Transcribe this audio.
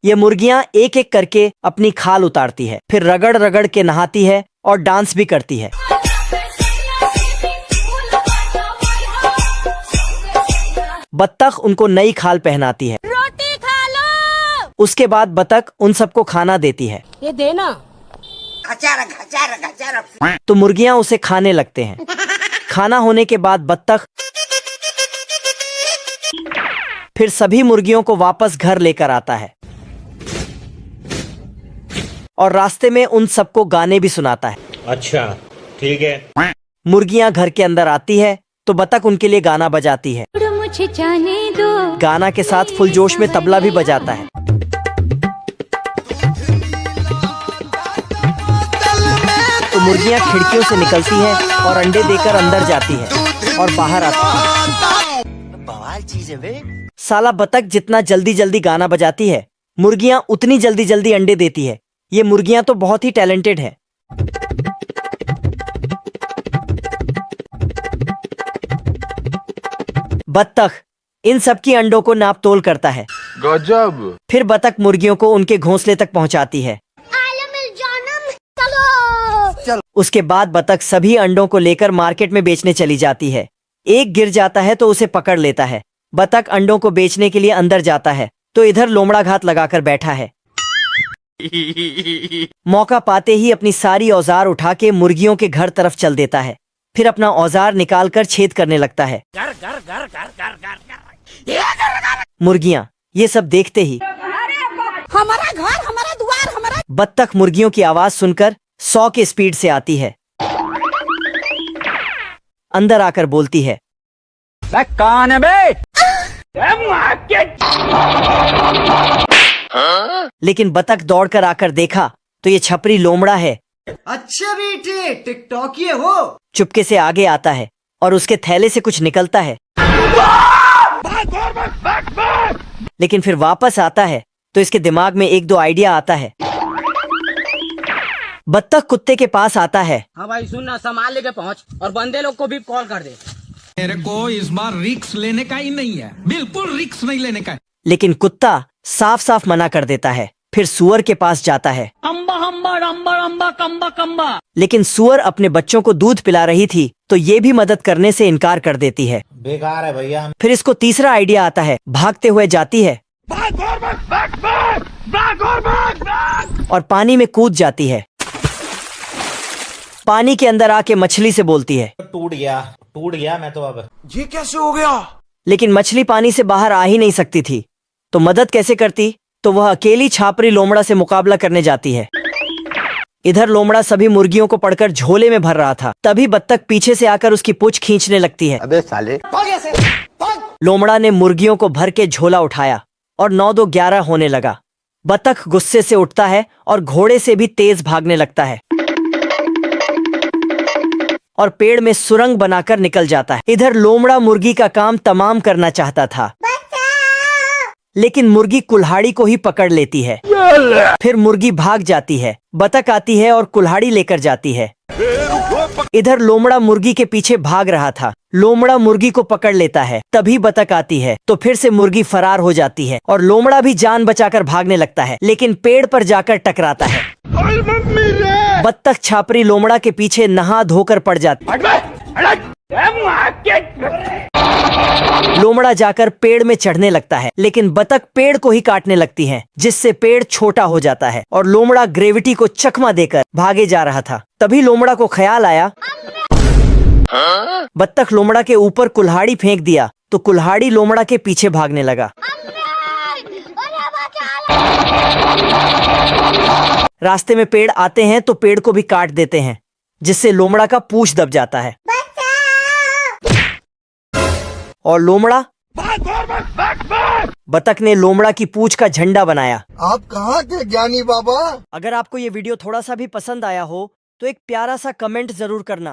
ये मुर्गियां एक एक करके अपनी खाल उतारती है, फिर रगड़ रगड़ के नहाती है और डांस भी करती है। बत्तख उनको नई खाल पहनाती है। रोटी खा लो। उसके बाद बत्तख उन सबको खाना देती है। ये देना। तो मुर्गियां उसे खाने लगते हैं। खाना होने के बाद बत्तख फिर सभी मुर्गियों को वापस घर लेकर आता है और रास्ते में उन सबको गाने भी सुनाता है। अच्छा ठीक है। मुर्गियां घर के अंदर आती है तो बत्तख उनके लिए गाना बजाती है। मुझे जाने दो। गाना के साथ फुल जोश में तबला भी बजाता है। तो मुर्गियां खिड़कियों से निकलती है और अंडे देकर अंदर जाती है और बाहर आती है। बवाल चीज है बे। साला बत्तख जितना जल्दी जल्दी गाना बजाती है, मुर्गियां उतनी जल्दी जल्दी अंडे देती है। ये मुर्गियां तो बहुत ही टैलेंटेड है। बत्तख इन सब की अंडों को नाप तोल करता है। गजब। फिर बत्तख मुर्गियों को उनके घोंसले तक पहुंचाती है। चलो। उसके बाद बत्तख सभी अंडों को लेकर मार्केट में बेचने चली जाती है। एक गिर जाता है तो उसे पकड़ लेता है। बत्तख अंडों को बेचने के लिए अंदर जाता है तो इधर लोमड़ा घात लगाकर बैठा है। मौका पाते ही अपनी सारी औजार उठा के मुर्गियों के घर तरफ चल देता है। फिर अपना औजार निकालकर छेद करने लगता है। मुर्गियां ये सब देखते ही हमारा घर, हमारा द्वार, हमारा। बत्तख मुर्गियों की आवाज सुनकर 100 की स्पीड से आती है। अंदर आकर बोलती है, कौन है बे? लेकिन बत्तख दौड़कर आकर देखा तो ये छपरी लोमड़ा है। अच्छा बेटे, टिकटॉकी हो। चुपके से आगे आता है और उसके थैले से कुछ निकलता है। लेकिन फिर वापस आता है तो इसके दिमाग में एक दो आइडिया आता है। बत्तख कुत्ते के पास आता है। हाँ भाई सुन ना, सामान लेके पहुँच और बंदे लोग को भी कॉल कर दे। मेरे को इस बार रिक्स लेने का ही नहीं है, बिल्कुल रिक्स नहीं लेने का है। लेकिन कुत्ता साफ साफ मना कर देता है। फिर सुअर के पास जाता है। अम्बा अम्बा अम्बा अम्बा कम्बा कम्बा। लेकिन सुअर अपने बच्चों को दूध पिला रही थी तो ये भी मदद करने से इनकार कर देती है। बेकार है भैया। फिर इसको तीसरा आइडिया आता है। भागते हुए जाती है और पानी में कूद जाती है। पानी के अंदर आके मछली से बोलती है, टूट गया मैं तो अब। ये कैसे हो गया? लेकिन मछली पानी से बाहर आ ही नहीं सकती थी तो मदद कैसे करती। तो वह अकेली छापरी लोमड़ा से मुकाबला करने जाती है। इधर लोमड़ा सभी मुर्गियों को पकड़कर झोले में भर रहा था। तभी बत्तख पीछे से आकर उसकी पूंछ खींचने लगती है। अबे साले। लोमड़ा ने मुर्गियों को भर के झोला उठाया और 9-2-11 होने लगा। बत्तख गुस्से से उठता है और घोड़े से भी तेज भागने लगता है और पेड़ में सुरंग बनाकर निकल जाता है। इधर लोमड़ा मुर्गी का काम तमाम करना चाहता था, लेकिन मुर्गी कुल्हाड़ी को ही पकड़ लेती है। फिर मुर्गी भाग जाती है। बत्तख आती है और कुल्हाड़ी लेकर जाती है। इधर लोमड़ा मुर्गी के पीछे भाग रहा था। लोमड़ा मुर्गी को पकड़ लेता है। तभी बत्तख आती है तो फिर से मुर्गी फरार हो जाती है और लोमड़ा भी जान बचाकर भागने लगता है, लेकिन पेड़ पर जाकर टकराता है। बत्तख छापरी लोमड़ा के पीछे नहा धोकर पड़ जाती है। लोमड़ा जाकर पेड़ में चढ़ने लगता है, लेकिन बत्तख पेड़ को ही काटने लगती है, जिससे पेड़ छोटा हो जाता है और लोमड़ा ग्रेविटी को चकमा देकर भागे जा रहा था। तभी लोमड़ा को ख्याल आया। बत्तख लोमड़ा के ऊपर कुल्हाड़ी फेंक दिया तो कुल्हाड़ी लोमड़ा के पीछे भागने लगा। रास्ते में पेड़ आते हैं तो पेड़ को भी काट देते हैं, जिससे लोमड़ा का पूंछ दब जाता है और लोमड़ा बत्तख ने लोमड़ा की पूंछ का झंडा बनाया। आप कहाँ थे ज्ञानी बाबा? अगर आपको ये वीडियो थोड़ा सा भी पसंद आया हो तो एक प्यारा सा कमेंट जरूर करना।